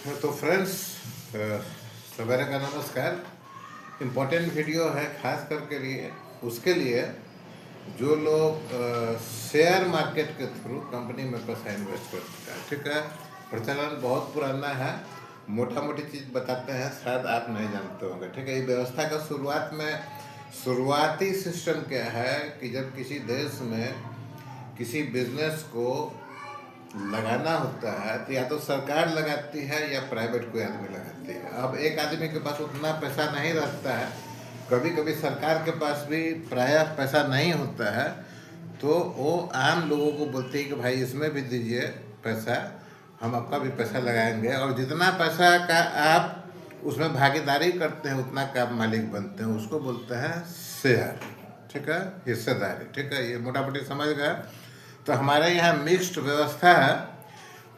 तो फ्रेंड्स, सवेरे का नमस्कार। इम्पोर्टेंट वीडियो है खास करके लिए उसके लिए जो लोग शेयर मार्केट के थ्रू कंपनी में पैसा इन्वेस्ट करते हैं। ठीक है, प्रचलन बहुत पुराना है। मोटा मोटी चीज़ बताते हैं, शायद आप नहीं जानते होंगे। ठीक है, ये व्यवस्था का शुरुआती सिस्टम क्या है कि जब किसी देश में किसी बिजनेस को लगाना होता है तो या तो सरकार लगाती है या प्राइवेट कोई आदमी लगाती है। अब एक आदमी के पास उतना पैसा नहीं रहता है, कभी कभी सरकार के पास भी प्रायः पैसा नहीं होता है, तो वो आम लोगों को बोलते हैं कि भाई इसमें भी दीजिए पैसा, हम आपका भी पैसा लगाएंगे। और जितना पैसा का आप उसमें भागीदारी करते हैं उतना का आप मालिक बनते हैं, उसको बोलते हैं शेयर। ठीक है, हिस्सेदारी। ठीक है, ये मोटा मोटी समझ गए। तो हमारे यहाँ मिक्स्ड व्यवस्था है।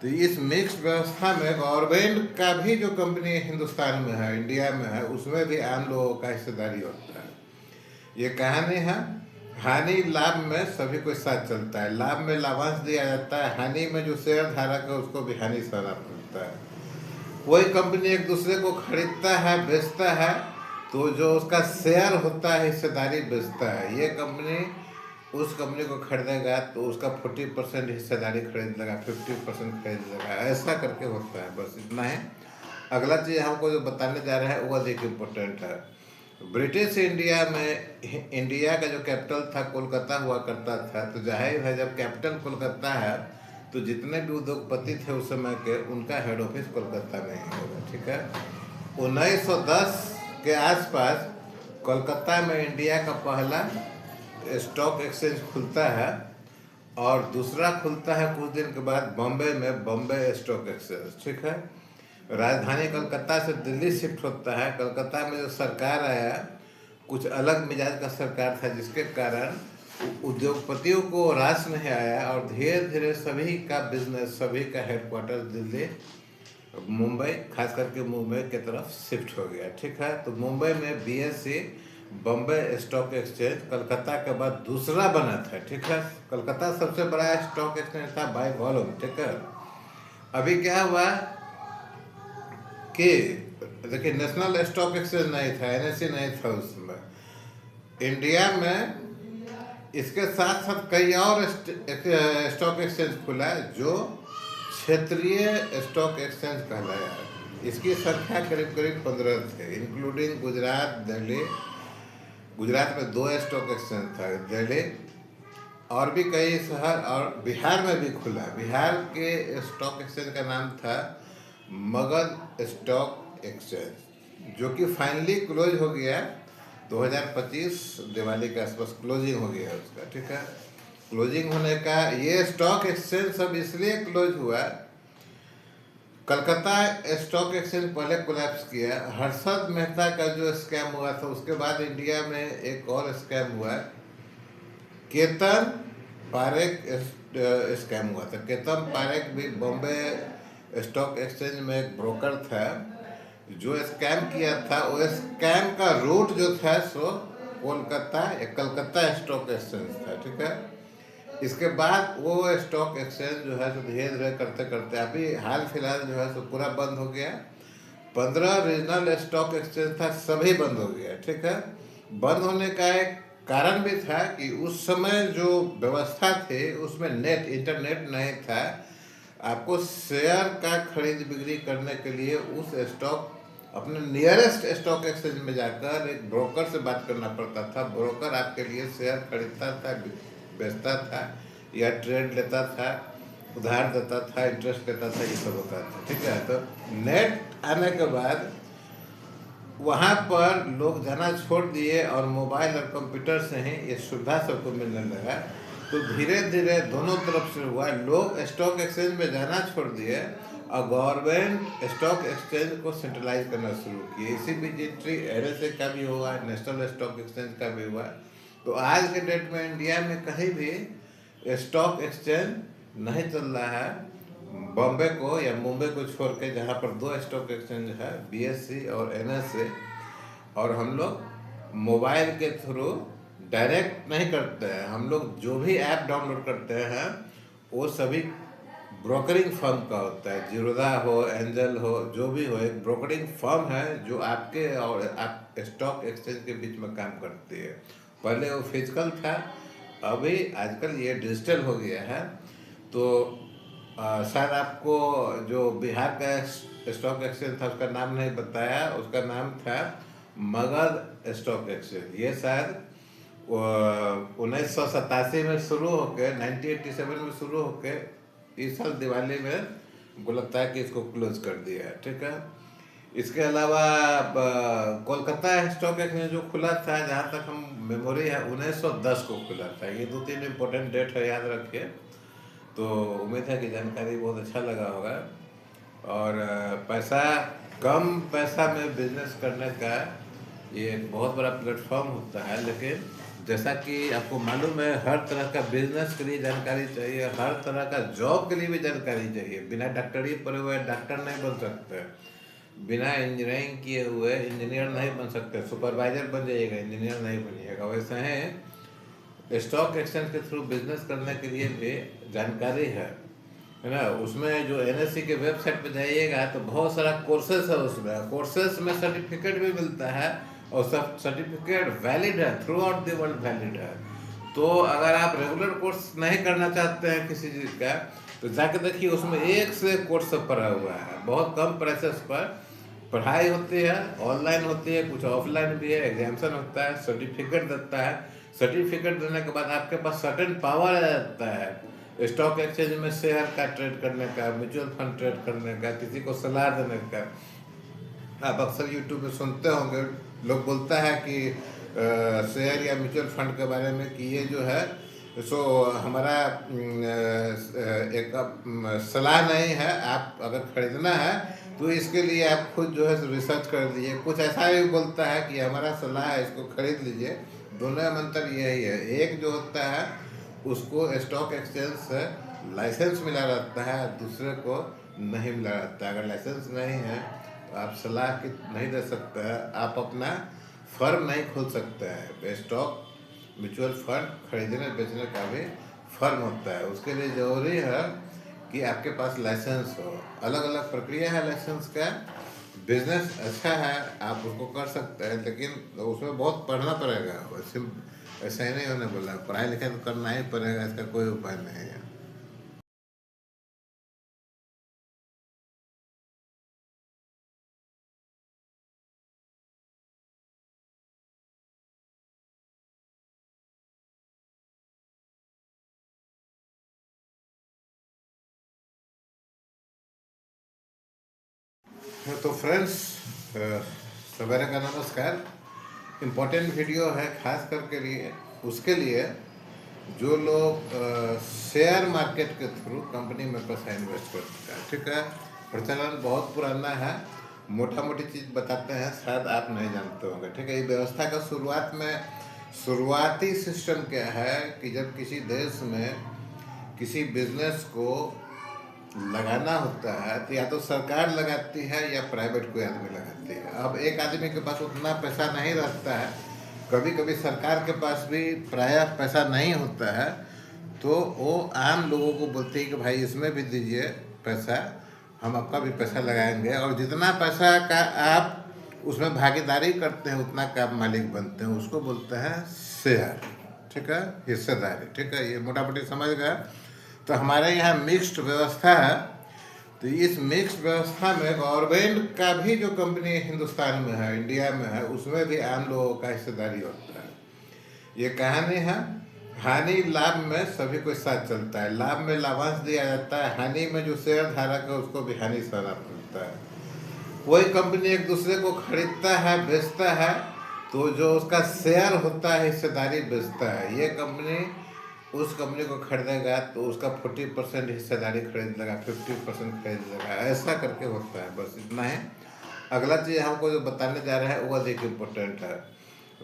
तो इस मिक्स्ड व्यवस्था में गवर्नमेंट का भी जो कंपनी हिंदुस्तान में है, इंडिया में है, उसमें भी आम लोगों का हिस्सेदारी होता है। ये कहानी है, हानि लाभ में सभी को साथ चलता है। लाभ में लाभांश दिया जाता है, हानि में जो शेयर धारक है उसको भी हानि सहना पड़ता है। कोई कंपनी एक दूसरे को खरीदता है, बेचता है, तो जो उसका शेयर होता है हिस्सेदारी बेचता है। ये कंपनी उस कंपनी को खरीदेगा तो उसका 40% हिस्सेदारी खरीद लेगा, 50% खरीद लेगा, ऐसा करके होता है। बस इतना है। अगला चीज़ हमको जो बताने जा रहा है वो अधिक इम्पोर्टेंट है। ब्रिटिश इंडिया में इंडिया का जो कैपिटल था कोलकाता हुआ करता था। तो जाहिर है जब कैपिटल कोलकाता है तो जितने भी उद्योगपति थे उस समय के, उनका हेड ऑफिस कोलकाता में ही होगा। ठीक है, 1910 के आसपास कोलकाता में इंडिया का पहला स्टॉक एक्सचेंज खुलता है और दूसरा खुलता है कुछ दिन के बाद बॉम्बे में, बॉम्बे स्टॉक एक्सचेंज। ठीक है, राजधानी कलकत्ता से दिल्ली शिफ्ट होता है। कलकत्ता में जो सरकार आया, कुछ अलग मिजाज का सरकार था, जिसके कारण उद्योगपतियों को रास नहीं आया और धीरे धीरे सभी का बिजनेस, सभी का हेडक्वार्टर दिल्ली, मुंबई, खास करके मुंबई की तरफ शिफ्ट हो गया। ठीक है, तो मुंबई में BSc, Bombay stock exchange Calcutta के बाद दूसरा बना था। ठीक है, कलकत्ता सबसे बड़ा स्टॉक एक्सचेंज था बाय वॉल्यूम। ठीक है, अभी क्या हुआ कि देखिए, नेशनल स्टॉक एक्सचेंज नहीं था, एनएससी नहीं था उस समय इंडिया में। इसके साथ साथ कई और स्टॉक एक्सचेंज खुला जो क्षेत्रीय स्टॉक एक्सचेंज कहलाया। इसकी संख्या करीब करीब 15 थे, इंक्लूडिंग गुजरात, दिल्ली। गुजरात में 2 स्टॉक एक्सचेंज था, दिल्ली, और भी कई शहर, और बिहार में भी खुला। बिहार के स्टॉक एक्सचेंज का नाम था मगध स्टॉक एक्सचेंज, जो कि फाइनली क्लोज हो गया 2025 दिवाली के आसपास क्लोजिंग हो गया उसका। ठीक है, क्लोजिंग होने का ये स्टॉक एक्सचेंज सब इसलिए क्लोज हुआ, कलकत्ता स्टॉक एक्सचेंज पहले कोलैप्स किया। हर्षद मेहता का जो स्कैम हुआ था, उसके बाद इंडिया में एक और स्कैम हुआ, केतन पारेख स्कैम हुआ था। केतन पारेख भी बॉम्बे स्टॉक एक्सचेंज में एक ब्रोकर था। जो स्कैम किया था, वो स्कैम का रूट जो था सो कलकत्ता स्टॉक एक्सचेंज था। ठीक है, इसके बाद वो स्टॉक एक्सचेंज जो है सो धीरे धीरे करते करते अभी हाल फिलहाल जो है सो पूरा बंद हो गया। 15 रीजनल स्टॉक एक्सचेंज था, सभी बंद हो गया। ठीक है, बंद होने का एक कारण भी था कि उस समय जो व्यवस्था थी उसमें नेट इंटरनेट नहीं था। आपको शेयर का खरीद बिक्री करने के लिए उस स्टॉक अपने नियरेस्ट स्टॉक एक्सचेंज में जाकर एक ब्रोकर से बात करना पड़ता था। ब्रोकर आपके लिए शेयर खरीदता था, बेचता था, या ट्रेड लेता था, उधार देता था, इंटरेस्ट लेता था, ये सब होता था। ठीक है, तो नेट आने के बाद वहाँ पर लोग जाना छोड़ दिए और मोबाइल और कंप्यूटर से ही ये सुविधा सबको मिलने लगा। तो धीरे धीरे दोनों तरफ से हुआ, लोग स्टॉक एक्सचेंज में जाना छोड़ दिए और गवर्नमेंट स्टॉक एक्सचेंज को सेंट्रलाइज करना शुरू किए। इसी बीच एंट्री एनएसए का भी हुआ, नेशनल स्टॉक एक्सचेंज का भी हुआ। तो आज के डेट में इंडिया में कहीं भी स्टॉक एक्सचेंज नहीं चल रहा है, बॉम्बे को या मुंबई को छोड़ के, जहाँ पर 2 स्टॉक एक्सचेंज है, बीएससी और एनएसए। और हम लोग मोबाइल के थ्रू डायरेक्ट नहीं करते हैं, हम लोग जो भी ऐप डाउनलोड करते हैं वो सभी ब्रोकरिंग फर्म का होता है। जीरोधा हो, एंजल हो, जो भी हो, एक ब्रोकरिंग फर्म है जो आपके और आप स्टॉक एक्सचेंज के बीच में काम करती है। पहले वो फिजिकल था, अभी आजकल ये डिजिटल हो गया है। तो शायद आपको जो बिहार का स्टॉक एक्सचेंज था उसका नाम नहीं बताया, उसका नाम था मगध स्टॉक एक्सचेंज। ये शायद 1987 में शुरू होकर 1987 में शुरू होकर इस साल दिवाली में हमको लगता है कि इसको क्लोज कर दिया है। ठीक है। इसके अलावा कोलकाता स्टॉक एक्सचेंज जो खुला था, जहाँ तक हम मेमोरी है, 1910 को खुला था। ये 2-3 इम्पोर्टेंट डेट है, याद रखिए। तो उम्मीद है कि जानकारी बहुत अच्छा लगा होगा। और पैसा, कम पैसा में बिजनेस करने का ये एक बहुत बड़ा प्लेटफॉर्म होता है। लेकिन जैसा कि आपको मालूम है, हर तरह का बिजनेस के लिए जानकारी चाहिए, हर तरह का जॉब के लिए भी जानकारी चाहिए। बिना डॉक्टरी पढ़े हुए डॉक्टर नहीं बन सकते, बिना इंजीनियरिंग किए हुए इंजीनियर नहीं बन सकते। सुपरवाइजर बन जाइएगा, इंजीनियर नहीं बनिएगा। वैसे हैं स्टॉक एक्सचेंज के थ्रू बिजनेस करने के लिए भी जानकारी है ना। उसमें जो एनएससी के वेबसाइट पे जाइएगा तो बहुत सारा कोर्सेस है। उसमें कोर्सेस में सर्टिफिकेट भी मिलता है, और सब सर्टिफिकेट वैलिड है, through out the world valid है। तो अगर आप रेगुलर कोर्स नहीं करना चाहते हैं किसी चीज़ का, तो जाके देखिए, उसमें एक से कोर्स सब पढ़ा हुआ है। बहुत कम प्राइसेस पर पढ़ाई होती है, ऑनलाइन होती है, कुछ ऑफलाइन भी है। एग्जामिशन होता है, सर्टिफिकेट देता है। सर्टिफिकेट देने के बाद आपके पास सर्टेन पावर आ जाता है स्टॉक एक्सचेंज में शेयर का ट्रेड करने का, म्यूचुअल फंड ट्रेड करने का, किसी को सलाह देने का। आप अक्सर यूट्यूब में सुनते होंगे, लोग बोलता है कि शेयर या म्यूचुअल फंड के बारे में कि ये जो है सो हमारा एक सलाह नहीं है। आप अगर खरीदना है तो इसके लिए आप खुद जो है रिसर्च कर लीजिए। कुछ ऐसा भी बोलता है कि हमारा सलाह है, इसको खरीद लीजिए। दोनों में अंतर यही है, एक जो होता है उसको स्टॉक एक्सचेंज से लाइसेंस मिला रहता है, दूसरे को नहीं मिला रहता है। अगर लाइसेंस नहीं है तो आप सलाह की नहीं दे सकते हैं, आप अपना फर्म नहीं खोल सकते हैं। स्टॉक म्यूचुअल फंड खरीदने बेचने का भी फर्म होता है, उसके लिए ज़रूरी है कि आपके पास लाइसेंस हो। अलग अलग प्रक्रिया है लाइसेंस का। बिजनेस अच्छा है, आप उसको कर सकते हैं, लेकिन उसमें बहुत पढ़ना पड़ेगा। वैसे ऐसा ही नहीं होने बोला, पढ़ाई लिखाई तो करना ही पड़ेगा, इसका कोई उपाय नहीं है। तो फ्रेंड्स, सवेरे का नमस्कार। इम्पोर्टेंट वीडियो है खास करके लिए उसके लिए जो लोग शेयर मार्केट के थ्रू कंपनी में पैसा इन्वेस्ट करते हैं। ठीक है। प्रचलन बहुत पुराना है, मोटा मोटी चीज़ बताते हैं, शायद आप नहीं जानते होंगे। ठीक है। ये व्यवस्था का शुरुआत में शुरुआती सिस्टम क्या है कि जब किसी देश में किसी बिजनेस को लगाना होता है तो या तो सरकार लगाती है या प्राइवेट कोई आदमी लगाती है। अब एक आदमी के पास उतना पैसा नहीं रहता है, कभी कभी सरकार के पास भी प्रायः पैसा नहीं होता है, तो वो आम लोगों को बोलते हैं कि भाई इसमें भी दीजिए पैसा, हम आपका भी पैसा लगाएंगे। और जितना पैसा का आप उसमें भागीदारी करते हैं उतना का आप मालिक बनते हैं, उसको बोलते हैं शेयर। ठीक है, हिस्सेदारी। ठीक है, ये मोटा मोटी समझ गए। तो हमारे यहाँ मिक्स्ड व्यवस्था है। तो इस मिक्स्ड व्यवस्था में गवर्नमेंट का भी जो कंपनी हिंदुस्तान में है, इंडिया में है, उसमें भी आम लोगों का हिस्सेदारी होता है। ये कहानी है, हानि लाभ में सभी को साथ चलता है। लाभ में लाभांश दिया जाता है, हानि में जो शेयर धारक है उसको भी हानि सहना पड़ता है। कोई कंपनी एक दूसरे को खरीदता है, बेचता है, तो जो उसका शेयर होता है हिस्सेदारी बेचता है। ये कंपनी उस कंपनी को खरीदेगा तो उसका 40% हिस्सेदारी खरीद लेगा, 50% खरीद लेगा, ऐसा करके होता है। बस इतना है। अगला चीज़ हमको जो बताने जा रहा है वो अधिक इम्पोर्टेंट है।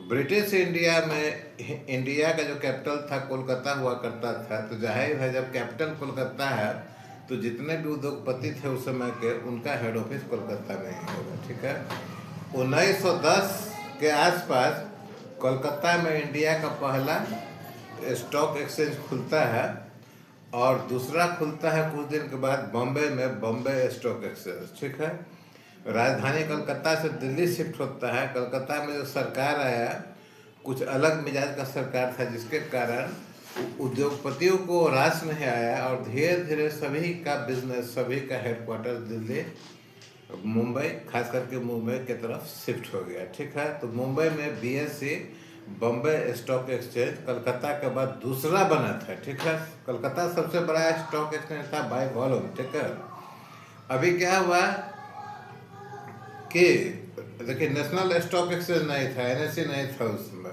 ब्रिटिश इंडिया में, इंडिया का जो कैपिटल था कोलकाता हुआ करता था। तो जाहिर है जब कैपिटल कोलकाता है तो जितने भी उद्योगपति थे उस समय के, उनका हेड ऑफिस कोलकाता में ही होगा। ठीक है। 1910 के आसपास कोलकाता में इंडिया का पहला स्टॉक एक्सचेंज खुलता है, और दूसरा खुलता है कुछ दिन के बाद बॉम्बे में बॉम्बे स्टॉक एक्सचेंज, ठीक है। राजधानी कलकत्ता से दिल्ली शिफ्ट होता है। कलकत्ता में जो सरकार आया, कुछ अलग मिजाज का सरकार था, जिसके कारण उद्योगपतियों को रास नहीं आया और धीरे धीरे सभी का बिजनेस, सभी का हेडक्वार्टर दिल्ली, मुंबई, खास करके मुंबई की तरफ शिफ्ट हो गया, ठीक है। तो मुंबई में BSE, Bombay stock exchange, Calcutta के बाद दूसरा बना था, ठीक है। कलकत्ता सबसे बड़ा स्टॉक एक्सचेंज था बाय वॉल्यूम, ठीक है। अभी क्या हुआ कि देखिए, नेशनल स्टॉक एक्सचेंज नहीं था, एनएसई नहीं था उसमें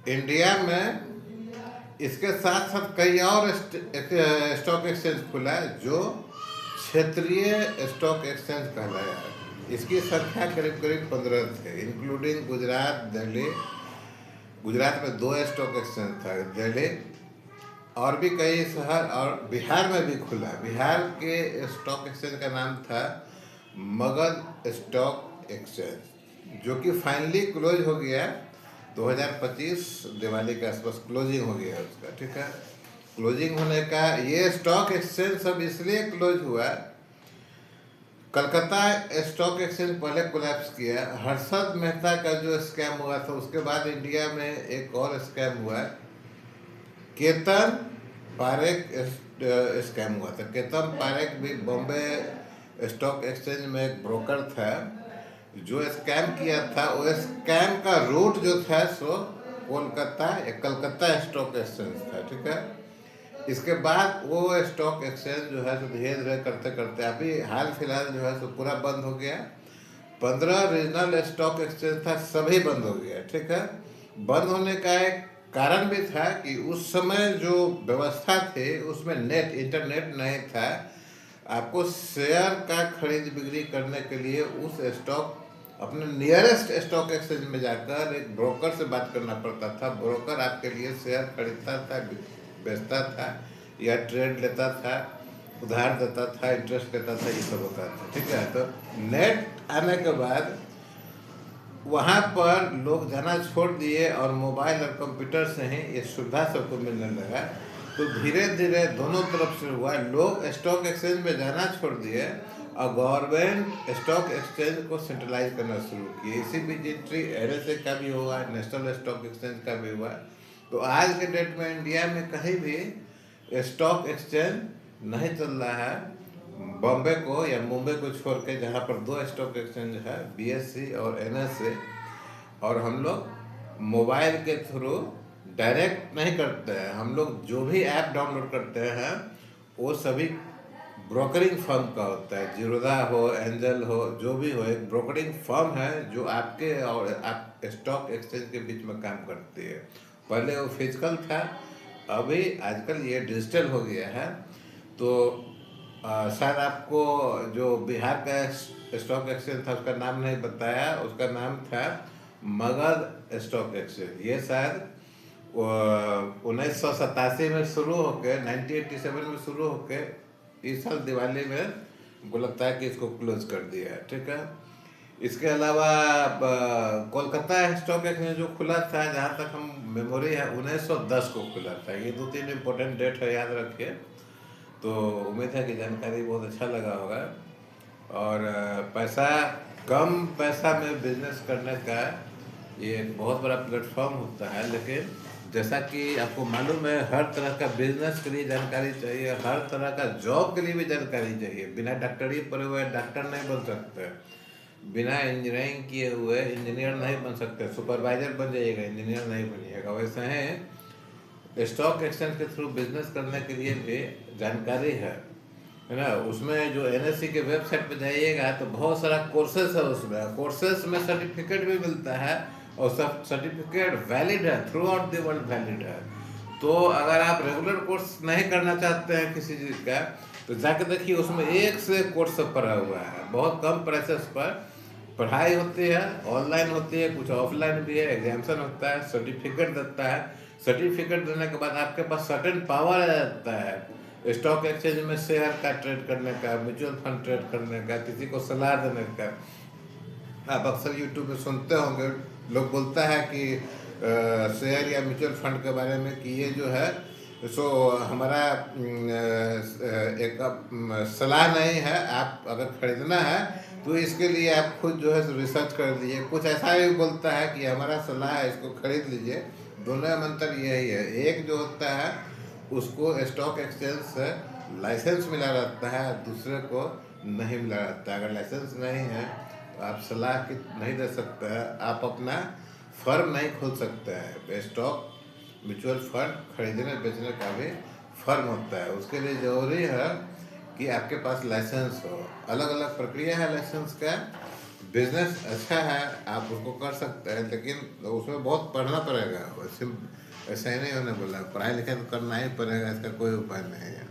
इंडिया में। इसके साथ साथ कई और स्टॉक एक्सचेंज खुला जो क्षेत्रीय स्टॉक एक्सचेंज कहलाया। इसकी संख्या करीब करीब 15 थे, इंक्लूडिंग गुजरात, दिल्ली। गुजरात में 2 स्टॉक एक्सचेंज था, दिल्ली, और भी कई शहर, और बिहार में भी खुला। बिहार के स्टॉक एक्सचेंज का नाम था मगध स्टॉक एक्सचेंज, जो कि फाइनली क्लोज हो गया 2025 दिवाली के आसपास क्लोजिंग हो गया उसका, ठीक है। क्लोजिंग होने का ये स्टॉक एक्सचेंज सब इसलिए क्लोज हुआ, कलकत्ता स्टॉक एक्सचेंज पहले कोलैप्स किया। हर्षद मेहता का जो स्कैम हुआ था, उसके बाद इंडिया में एक और स्कैम हुआ, केतन पारेख स्कैम हुआ था। केतन पारेख भी बॉम्बे स्टॉक एक्सचेंज में एक ब्रोकर था। जो स्कैम किया था, वो स्कैम का रूट जो था सो कोलकाता या कलकत्ता स्टॉक एक्सचेंज था, ठीक है। इसके बाद वो स्टॉक एक्सचेंज जो है सो धीरे धीरे करते करते अभी हाल फिलहाल जो है सो पूरा बंद हो गया। 15 रीजनल स्टॉक एक्सचेंज था, सभी बंद हो गया, ठीक है। बंद होने का एक कारण भी था कि उस समय जो व्यवस्था थी उसमें नेट, इंटरनेट नहीं था। आपको शेयर का खरीद बिक्री करने के लिए उस स्टॉक, अपने नियरेस्ट स्टॉक एक्सचेंज में जाकर एक ब्रोकर से बात करना पड़ता था। ब्रोकर आपके लिए शेयर खरीदता था, बेचता था, या ट्रेड लेता था, उधार देता था, इंटरेस्ट देता था, ये सब होता था, ठीक है। तो नेट आने के बाद वहाँ पर लोग जाना छोड़ दिए और मोबाइल और कंप्यूटर से ही ये सुविधा सबको मिलने लगा। तो धीरे धीरे दोनों तरफ से हुआ, लोग स्टॉक एक्सचेंज में जाना छोड़ दिए और गवर्नमेंट स्टॉक एक्सचेंज को सेंट्रलाइज करना शुरू किए। इसी बीच एंट्री एनएसए का भी हुआ, नेशनल स्टॉक एक्सचेंज का भी हुआ। तो आज के डेट में इंडिया में कहीं भी स्टॉक एक्सचेंज नहीं चल रहा है, बॉम्बे को या मुंबई को छोड़ के, जहाँ पर 2 स्टॉक एक्सचेंज है, बीएसई और एनएसए। और हम लोग मोबाइल के थ्रू डायरेक्ट नहीं करते हैं, हम लोग जो भी ऐप डाउनलोड करते हैं वो सभी ब्रोकरिंग फर्म का होता है। जीरोधा हो, एंजल हो, जो भी हो, एक ब्रोकरिंग फर्म है जो आपके और आप स्टॉक एक्सचेंज के बीच में काम करती है। पहले वो फिजिकल था, अभी आजकल ये डिजिटल हो गया है। तो शायद आपको जो बिहार का स्टॉक एक्सचेंज था उसका नाम नहीं बताया, उसका नाम था मगध स्टॉक एक्सचेंज। ये शायद 1987 में शुरू होकर, 1987 में शुरू होकर इस साल दिवाली में हमको लगता है कि इसको क्लोज कर दिया है, ठीक है। इसके अलावा कोलकाता स्टॉक एक्सचेंज जो खुला था, जहाँ तक हम मेमोरी है, 1910 को खुला था। ये 2-3 इम्पोर्टेंट डेट है, याद रखिए। तो उम्मीद है कि जानकारी बहुत अच्छा लगा होगा। और कम पैसा में बिजनेस करने का ये एक बहुत बड़ा प्लेटफॉर्म होता है। लेकिन जैसा कि आपको मालूम है, हर तरह का बिजनेस के लिए जानकारी चाहिए, हर तरह का जॉब के लिए भी जानकारी चाहिए। बिना डॉक्टरी पढ़े हुए डॉक्टर नहीं बन सकते, बिना इंजीनियरिंग किए हुए इंजीनियर नहीं बन सकते। सुपरवाइजर बन जाइएगा, इंजीनियर नहीं बनिएगा। वैसे हैं स्टॉक एक्सचेंज के थ्रू बिजनेस करने के लिए भी जानकारी है ना। उसमें जो एनएससी के वेबसाइट पे जाइएगा तो बहुत सारा कोर्सेस है, उसमें कोर्सेस में सर्टिफिकेट भी मिलता है, और सब सर्टिफिकेट वैलिड है, through out the world valid है। तो अगर आप रेगुलर कोर्स नहीं करना चाहते हैं किसी चीज़ का, तो जाके देखिए, उसमें एक से कोर्स सब पढ़ा हुआ है। बहुत कम प्राइसेस पर पढ़ाई होती है, ऑनलाइन होती है, कुछ ऑफलाइन भी है। एग्जामिशन होता है, सर्टिफिकेट देता है। सर्टिफिकेट देने के बाद आपके पास सर्टेन पावर आ जाता है स्टॉक एक्सचेंज में शेयर का ट्रेड करने का, म्यूचुअल फंड ट्रेड करने का, किसी को सलाह देने का। आप अक्सर यूट्यूब में सुनते होंगे, लोग बोलता है कि शेयर या म्यूचुअल फंड के बारे में कि ये जो है सो हमारा एक सलाह नहीं है। आप अगर खरीदना है तो इसके लिए आप खुद जो है रिसर्च कर लीजिए। कुछ ऐसा भी बोलता है कि हमारा सलाह है इसको खरीद लीजिए, दोनों में अंतर यही है। एक जो होता है उसको स्टॉक एक्सचेंज से लाइसेंस मिला रहता है, दूसरे को नहीं मिला रहता है। अगर लाइसेंस नहीं है तो आप सलाह की नहीं दे सकते हैं, आप अपना फर्म नहीं खोल सकते हैं। स्टॉक म्यूचुअल फंड खरीदने बेचने का भी फर्म होता है, उसके लिए ज़रूरी है कि आपके पास लाइसेंस हो। अलग अलग प्रक्रिया है लाइसेंस का। बिजनेस अच्छा है, आप उसको कर सकते हैं, लेकिन उसमें बहुत पढ़ना पड़ेगा। वैसे ऐसा ही नहीं होने बोला, पढ़ाई लिखाई तो करना ही पड़ेगा, इसका कोई उपाय नहीं है।